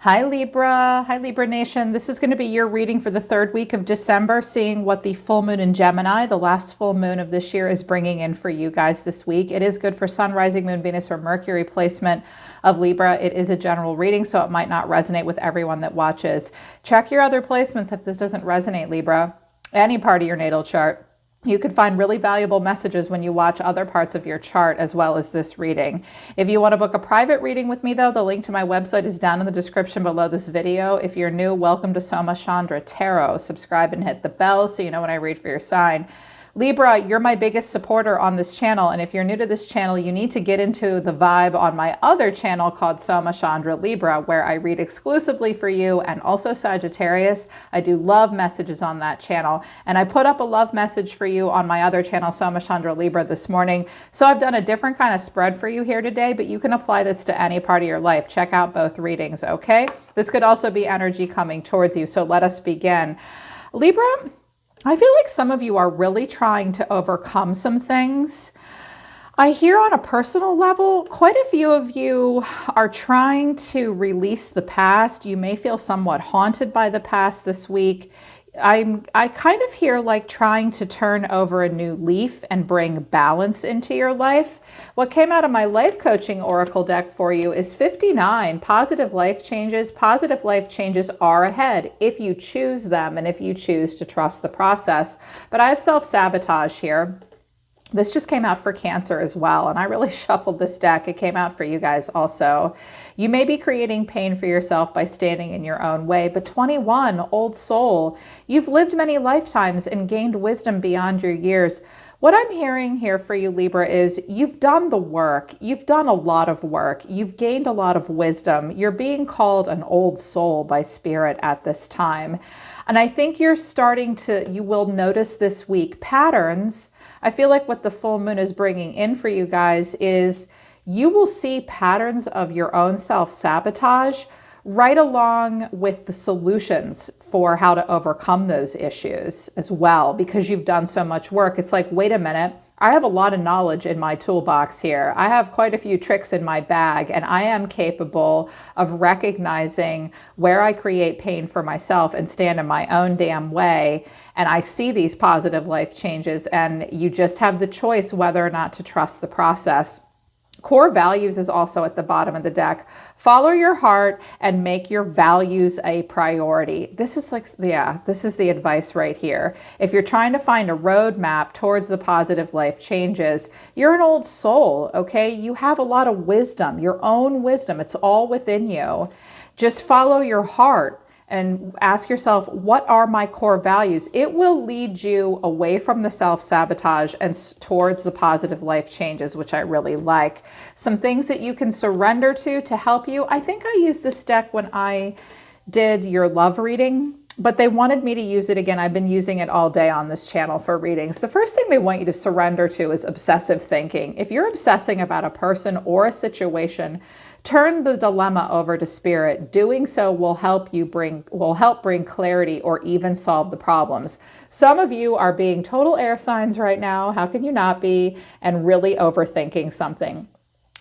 Hi Libra. Hi Libra Nation. This is going to be your reading for the third week of December, seeing what the full moon in Gemini, the last full moon of this year, is bringing in for you guys this week. It is good for Sun, Rising, Moon, Venus, or Mercury placement of Libra. It is a general reading, so it might not resonate with everyone that watches. Check your other placements if this doesn't resonate, Libra. Any part of your natal chart. You can find really valuable messages when you watch other parts of your chart as well as this reading. If you want to book a private reading with me, though, the link to my website is down in the description below this video. If you're new, welcome to Soma Chandra Tarot. Subscribe and hit the bell so you know when I read for your sign. Libra, you're my biggest supporter on this channel, and if you're new to this channel, you need to get into the vibe on my other channel called Soma Chandra Libra, where I read exclusively for you and also Sagittarius. I do love messages on that channel, and I put up a love message for you on my other channel, Soma Chandra Libra, this morning. So I've done a different kind of spread for you here today, but you can apply this to any part of your life. Check out both readings, okay? This could also be energy coming towards you, so let us begin. Libra, I feel like some of you are really trying to overcome some things. I hear on a personal level, quite a few of you are trying to release the past. You may feel somewhat haunted by the past this week. I kind of hear like trying to turn over a new leaf and bring balance into your life. What came out of my life coaching oracle deck for you is 59, positive life changes. Positive life changes are ahead if you choose them and if you choose to trust the process. But I have self-sabotage here. This just came out for Cancer as well, and I really shuffled this deck. It came out for you guys also. You may be creating pain for yourself by standing in your own way, but 21, old soul, you've lived many lifetimes and gained wisdom beyond your years. What I'm hearing here for you, Libra, is you've done the work. You've done a lot of work. You've gained a lot of wisdom. You're being called an old soul by spirit at this time. And I think you will notice this week patterns. I feel like what the full moon is bringing in for you guys is you will see patterns of your own self-sabotage right along with the solutions for how to overcome those issues as well, because you've done so much work. It's like, wait a minute, I have a lot of knowledge in my toolbox here. I have quite a few tricks in my bag, and I am capable of recognizing where I create pain for myself and stand in my own damn way. And I see these positive life changes, and you just have the choice whether or not to trust the process. Core values is also at the bottom of the deck. Follow your heart and make your values a priority. This is this is the advice right here. If you're trying to find a roadmap towards the positive life changes, you're an old soul, okay? You have a lot of wisdom, your own wisdom. It's all within you. Just follow your heart and ask yourself, what are my core values? It will lead you away from the self-sabotage and towards the positive life changes, which I really like. Some things that you can surrender to help you. I think I used this deck when I did your love reading, but they wanted me to use it again. I've been using it all day on this channel for readings. The first thing they want you to surrender to is obsessive thinking. If you're obsessing about a person or a situation, turn the dilemma over to spirit. Doing so will help bring clarity or even solve the problems. Some of you are being total air signs right now. How can you not be? And really overthinking something.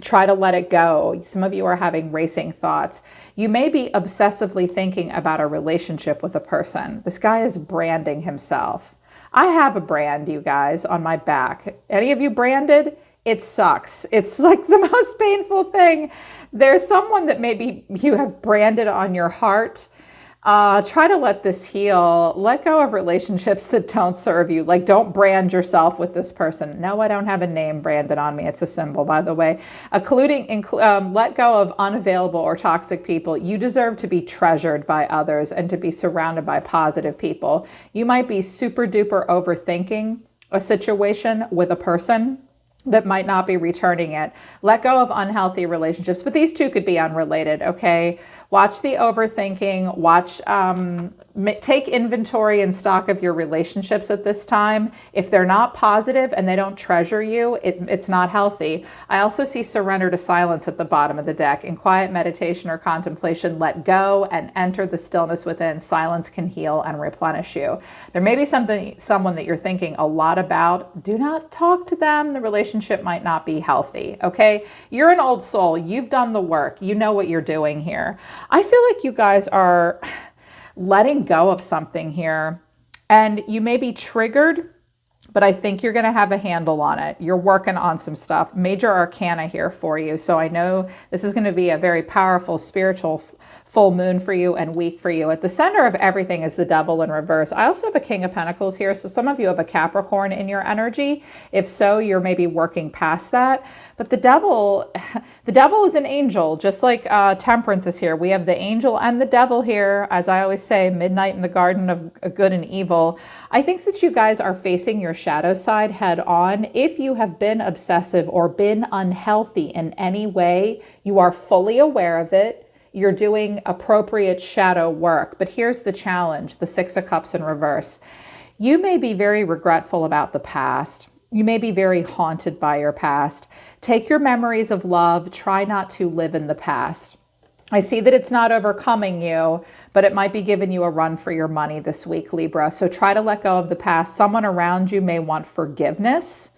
Try to let it go. Some of you are having racing thoughts. You may be obsessively thinking about a relationship with a person. This guy is branding himself. I have a brand, you guys, on my back. Any of you branded? It sucks. It's like the most painful thing. There's someone that maybe you have branded on your heart. Try to let this heal. Let go of relationships that don't serve you. Like, don't brand yourself with this person. No, I don't have a name branded on me. It's a symbol, by the way. Let go of unavailable or toxic people. You deserve to be treasured by others and to be surrounded by positive people. You might be super duper overthinking a situation with a person that might not be returning it. Let go of unhealthy relationships, but these two could be unrelated, okay? Watch the overthinking, take inventory and stock of your relationships at this time. If they're not positive and they don't treasure you, it's not healthy. I also see surrender to silence at the bottom of the deck. In quiet meditation or contemplation, let go and enter the stillness within. Silence can heal and replenish you. There may be someone that you're thinking a lot about. Do not talk to them. The relationship might not be healthy, okay? You're an old soul. You've done the work. You know what you're doing here. I feel like you guys are letting go of something here, and you may be triggered, but I think you're going to have a handle on it. You're working on some stuff. Major arcana here for you. So I know this is going to be a very powerful spiritual full moon for you and week for you. At the center of everything is the devil in reverse. I also have a King of Pentacles here. So some of you have a Capricorn in your energy. If so, you're maybe working past that. But the devil is an angel, just like Temperance is here. We have the angel and the devil here. As I always say, midnight in the garden of good and evil. I think that you guys are facing your shadow side head on. If you have been obsessive or been unhealthy in any way, you are fully aware of it. You're doing appropriate shadow work. But here's the challenge, the Six of Cups in reverse. You may be very regretful about the past. You may be very haunted by your past. Take your memories of love. Try not to live in the past. I see that it's not overcoming you, but it might be giving you a run for your money this week, Libra. So try to let go of the past. Someone around you may want forgiveness,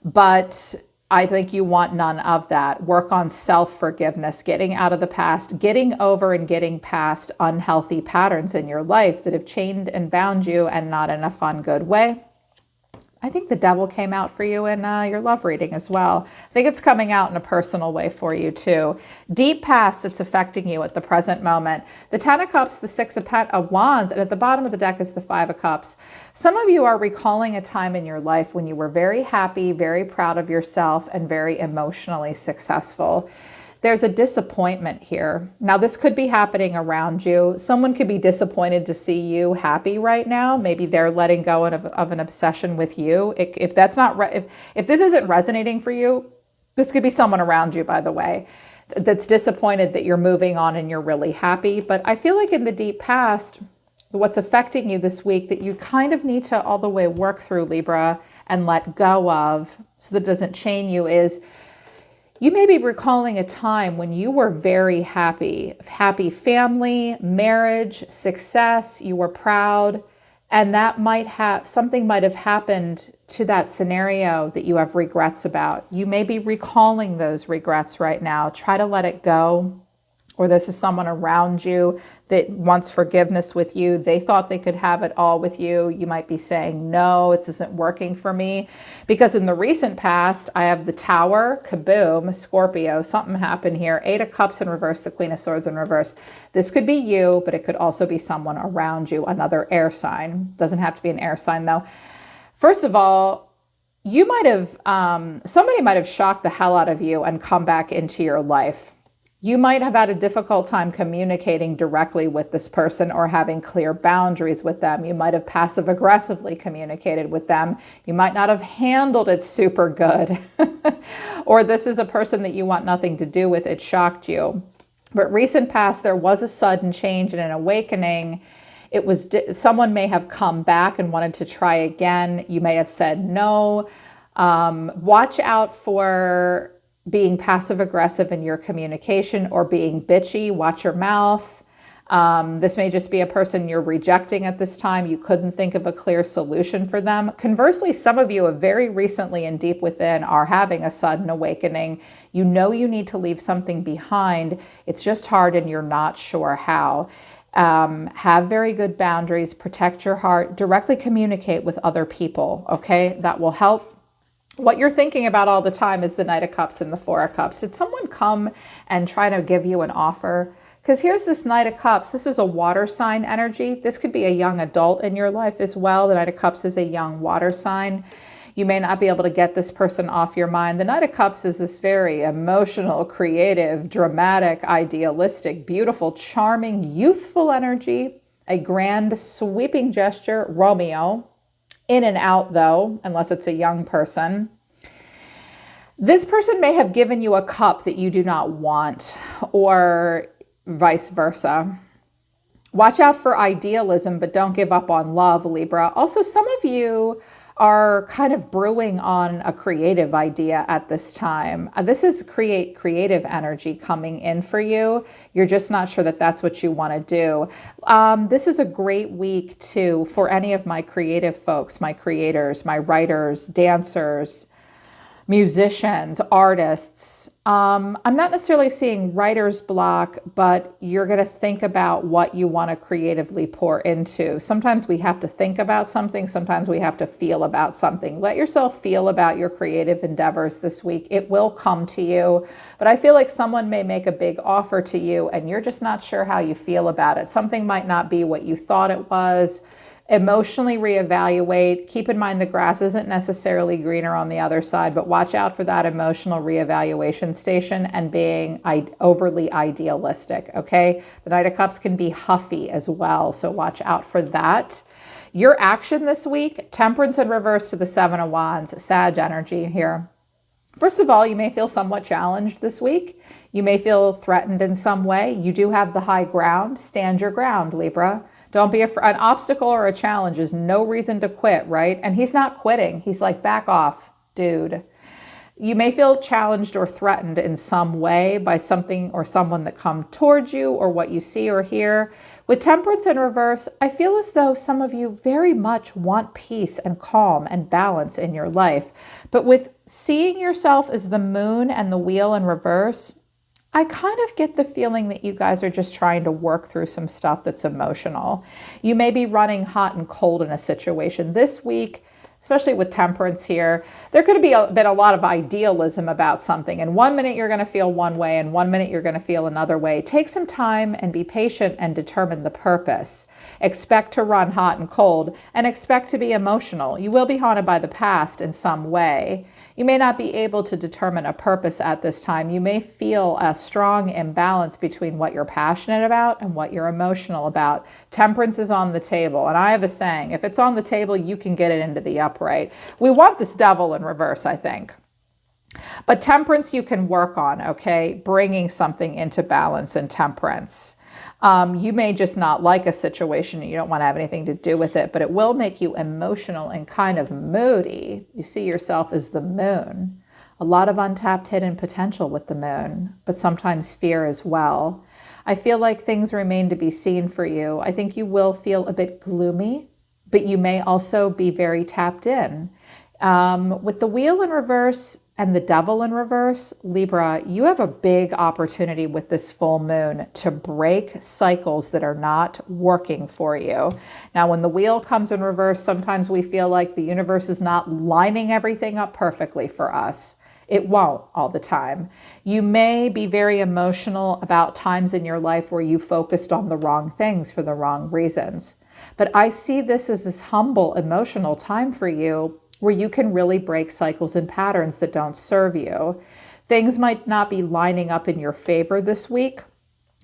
but I think you want none of that. Work on self-forgiveness, getting out of the past, getting over and getting past unhealthy patterns in your life that have chained and bound you, and not in a fun, good way. I think the devil came out for you in your love reading as well. I think it's coming out in a personal way for you too. Deep past that's affecting you at the present moment. The Ten of Cups, the Six of Wands, and at the bottom of the deck is the Five of Cups. Some of you are recalling a time in your life when you were very happy, very proud of yourself, and very emotionally successful. There's a disappointment here. Now, this could be happening around you. Someone could be disappointed to see you happy right now. Maybe they're letting go of an obsession with you. If that's not if this isn't resonating for you, this could be someone around you, by the way, that's disappointed that you're moving on and you're really happy. But I feel like in the deep past, what's affecting you this week that you kind of need to all the way work through, Libra, and let go of so that it doesn't chain you is you may be recalling a time when you were very happy family, marriage, success, you were proud, and something might have happened to that scenario that you have regrets about. You may be recalling those regrets right now. Try to let it go. Or this is someone around you that wants forgiveness with you. They thought they could have it all with you. You might be saying, no, this isn't working for me. Because in the recent past, I have the Tower, kaboom, Scorpio, something happened here. Eight of Cups in reverse, the Queen of Swords in reverse. This could be you, but it could also be someone around you, another air sign. Doesn't have to be an air sign though. First of all, you might have, somebody might have shocked the hell out of you and come back into your life. You might have had a difficult time communicating directly with this person or having clear boundaries with them. You might have passive aggressively communicated with them. You might not have handled it super good. Or this is a person that you want nothing to do with. It shocked you. But recent past, there was a sudden change and an awakening. Someone may have come back and wanted to try again. You may have said no. Watch out for being passive aggressive in your communication or being bitchy. Watch your mouth. This may just be a person you're rejecting at this time. You couldn't think of a clear solution for them. Conversely, some of you have very recently and deep within are having a sudden awakening. You know you need to leave something behind. It's just hard and you're not sure how. Have very good boundaries. Protect your heart. Directly communicate with other people. Okay, that will help. What you're thinking about all the time is the Knight of Cups and the Four of Cups. Did someone come and try to give you an offer? Because here's this Knight of Cups. This is a water sign energy. This could be a young adult in your life as well. The Knight of Cups is a young water sign. You may not be able to get this person off your mind. The Knight of Cups is this very emotional, creative, dramatic, idealistic, beautiful, charming, youthful energy. A grand, sweeping gesture, Romeo. In and out though, unless it's a young person. This person may have given you a cup that you do not want, or vice versa. Watch out for idealism, but don't give up on love, Libra. Also, some of you are kind of brewing on a creative idea at this time. This is creative energy coming in for you. You're just not sure that that's what you want to do. This is a great week too for any of my creative folks, my creators, my writers, dancers, musicians, artists. I'm not necessarily seeing writer's block, but you're going to think about what you want to creatively pour into. Sometimes we have to think about something. Sometimes we have to feel about something. Let yourself feel about your creative endeavors this week. It will come to you, but I feel like someone may make a big offer to you and you're just not sure how you feel about it. Something might not be what you thought it was. Emotionally reevaluate. Keep in mind the grass isn't necessarily greener on the other side, but watch out for that emotional reevaluation station and being overly idealistic, okay? The Knight of Cups can be huffy as well, so watch out for that. Your action this week, Temperance in reverse to the Seven of Wands, Sag energy here. First of all, you may feel somewhat challenged this week. You may feel threatened in some way. You do have the high ground. Stand your ground, Libra. Don't be afraid. An obstacle or a challenge is no reason to quit, right? And he's not quitting. He's like, back off, dude. You may feel challenged or threatened in some way by something or someone that come towards you or what you see or hear. With Temperance in reverse, I feel as though some of you very much want peace and calm and balance in your life. But with seeing yourself as the moon and the wheel in reverse, I kind of get the feeling that you guys are just trying to work through some stuff that's emotional. You may be running hot and cold in a situation this week, especially with Temperance here. There could have been a lot of idealism about something. And 1 minute you're going to feel one way and 1 minute you're going to feel another way. Take some time and be patient and determine the purpose. Expect to run hot and cold and expect to be emotional. You will be haunted by the past in some way. You may not be able to determine a purpose at this time. You may feel a strong imbalance between what you're passionate about and what you're emotional about. Temperance is on the table. And I have a saying, if it's on the table, you can get it into the upright. We want this Devil in reverse, I think. But Temperance you can work on, okay? Bringing something into balance and Temperance. You may just not like a situation and you don't want to have anything to do with it, but it will make you emotional and kind of moody. You see yourself as the moon. A lot of untapped hidden potential with the moon, but sometimes fear as well. I feel like things remain to be seen for you. I think you will feel a bit gloomy, but you may also be very tapped in. With the wheel in reverse and the Devil in reverse, Libra, you have a big opportunity with this full moon to break cycles that are not working for you. Now, when the wheel comes in reverse, sometimes we feel like the universe is not lining everything up perfectly for us. It won't all the time. You may be very emotional about times in your life where you focused on the wrong things for the wrong reasons. But I see this as this humble, emotional time for you where you can really break cycles and patterns that don't serve you. Things might not be lining up in your favor this week.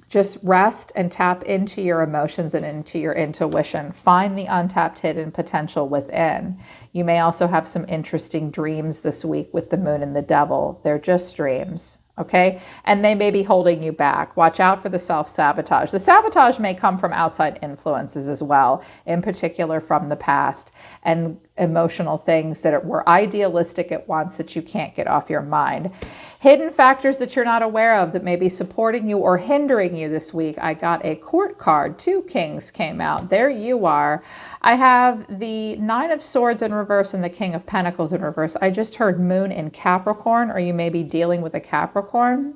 Just rest and tap into your emotions and into your intuition. Find the untapped hidden potential within. You may also have some interesting dreams this week with the moon and the Devil. They're just dreams. Okay. And they may be holding you back. Watch out for the self-sabotage. The sabotage may come from outside influences as well, in particular from the past and emotional things that were idealistic at once that you can't get off your mind. Hidden factors that you're not aware of that may be supporting you or hindering you this week. I got a court card. 2 kings came out. There you are. I have the 9 of Swords in reverse and the King of Pentacles in reverse. I just heard moon in Capricorn, or you may be dealing with a Capricorn.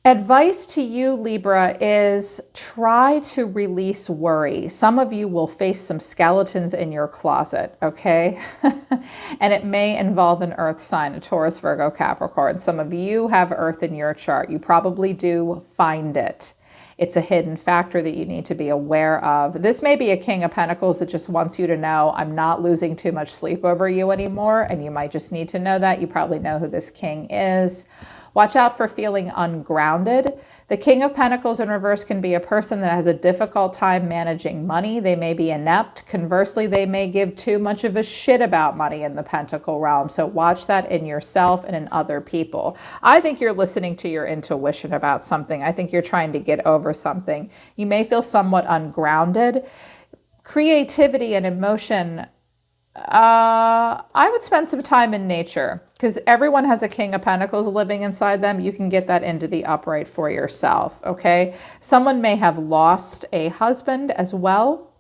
Advice to you, Libra, is try to release worry. Some of you will face some skeletons in your closet, okay? And it may involve an earth sign, a Taurus, Virgo, Capricorn. Some of you have earth in your chart. You probably do find it. It's a hidden factor that you need to be aware of. This may be a King of Pentacles that just wants you to know, I'm not losing too much sleep over you anymore, and you might just need to know that. You probably know who this king is. Watch out for feeling ungrounded. The King of Pentacles in reverse can be a person that has a difficult time managing money. They may be inept. Conversely, they may give too much of a shit about money in the Pentacle realm. So watch that in yourself and in other people. I think you're listening to your intuition about something. I think you're trying to get over something. You may feel somewhat ungrounded. Creativity and emotion, I would spend some time in nature because everyone has a King of Pentacles living inside them. You can get that into the upright for yourself, okay? Someone may have lost a husband as well.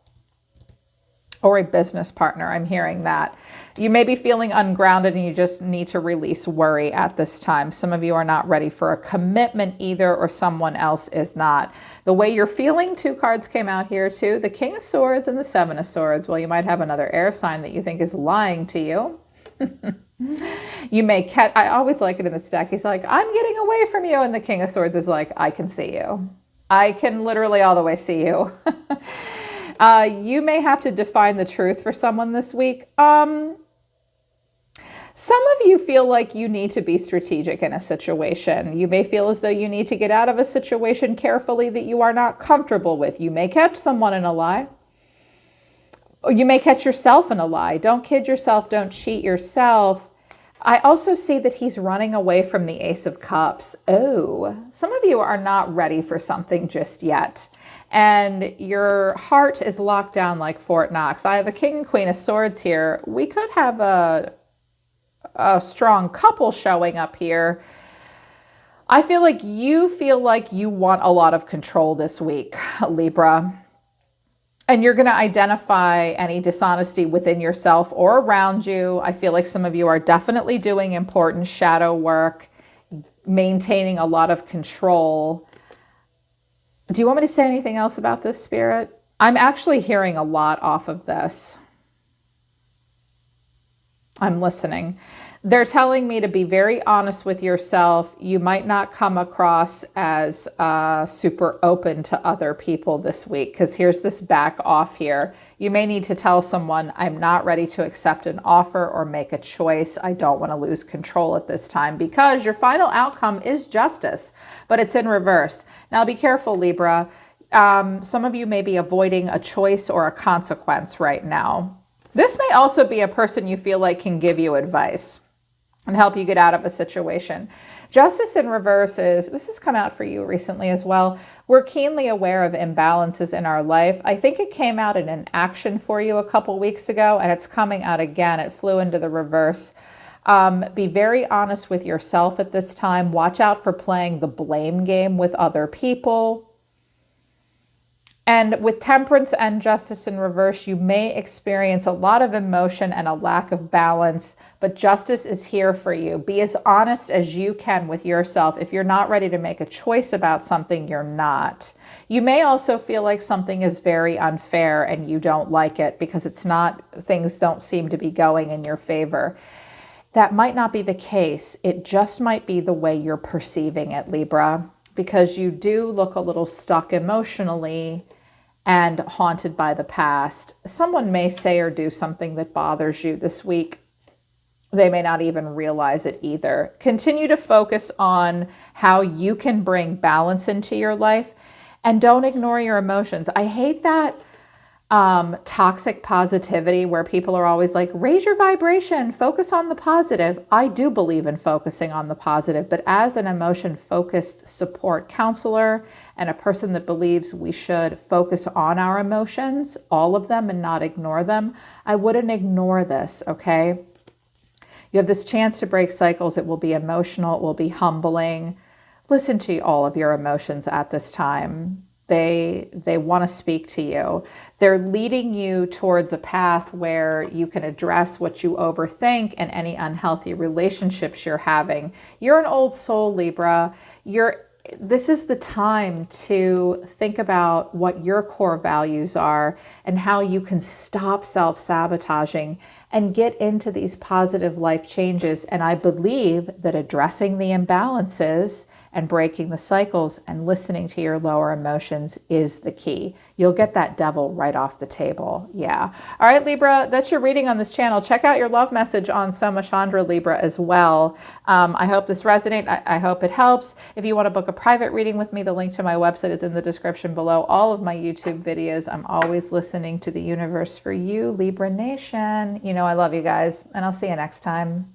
or a business partner. I'm hearing that. You may be feeling ungrounded and you just need to release worry at this time. Some of you are not ready for a commitment either, or someone else is not. The way you're feeling, 2 cards came out here too, the King of Swords and the 7 of Swords. Well, you might have another air sign that you think is lying to you. You may catch, I always like it in this deck. He's like, I'm getting away from you. And the King of Swords is like, I can see you. I can literally all the way see you. You may have to define the truth for someone this week. Some of you feel like you need to be strategic in a situation. You may feel as though you need to get out of a situation carefully that you are not comfortable with. You may catch someone in a lie. Or you may catch yourself in a lie. Don't kid yourself. Don't cheat yourself. I also see that he's running away from the Ace of Cups. Oh, some of you are not ready for something just yet. And your heart is locked down like Fort Knox. I have a King and Queen of Swords here. We could have a strong couple showing up here. I feel like you want a lot of control this week, Libra. And you're going to identify any dishonesty within yourself or around you. I feel like some of you are definitely doing important shadow work, maintaining a lot of control. Do you want me to say anything else about this, Spirit? I'm actually hearing a lot off of this. I'm listening. They're telling me to be very honest with yourself. You might not come across as super open to other people this week, because here's this back off here. You may need to tell someone, I'm not ready to accept an offer or make a choice. I don't want to lose control at this time, because your final outcome is justice, but it's in reverse. Now be careful, Libra. Some of you may be avoiding a choice or a consequence right now. This may also be a person you feel like can give you advice and help you get out of a situation. Justice in reverse is, this has come out for you recently as well. We're keenly aware of imbalances in our life. I think it came out in an action for you a couple weeks ago, and it's coming out again. It flew into the reverse. Be very honest with yourself at this time. Watch out for playing the blame game with other people. And with Temperance and Justice in reverse, you may experience a lot of emotion and a lack of balance, but justice is here for you. Be as honest as you can with yourself. If you're not ready to make a choice about something, you're not. You may also feel like something is very unfair and you don't like it because it's not, things don't seem to be going in your favor. That might not be the case. It just might be the way you're perceiving it, Libra, because you do look a little stuck emotionally and haunted by the past. Someone may say or do something that bothers you this week. They may not even realize it either. Continue to focus on how you can bring balance into your life and don't ignore your emotions. I hate that toxic positivity where people are always like, raise your vibration, focus on the positive. I do believe in focusing on the positive, but as an emotion-focused support counselor and a person that believes we should focus on our emotions, all of them, and not ignore them, I wouldn't ignore this, okay? You have this chance to break cycles. It will be emotional. It will be humbling. Listen to all of your emotions at this time. They want to speak to you. They're leading you towards a path where you can address what you overthink and any unhealthy relationships you're having. You're an old soul, Libra. This is the time to think about what your core values are and how you can stop self-sabotaging and get into these positive life changes. And I believe that addressing the imbalances and breaking the cycles and listening to your lower emotions is the key. You'll get that devil right off the table. Yeah. All right, Libra, that's your reading on this channel. Check out your love message on Soma, Chandra, Libra as well. I hope this resonates. I hope it helps. If you want to book a private reading with me, the link to my website is in the description below. All of my YouTube videos, I'm always listening to the universe for you, Libra Nation. You know I love you guys, and I'll see you next time.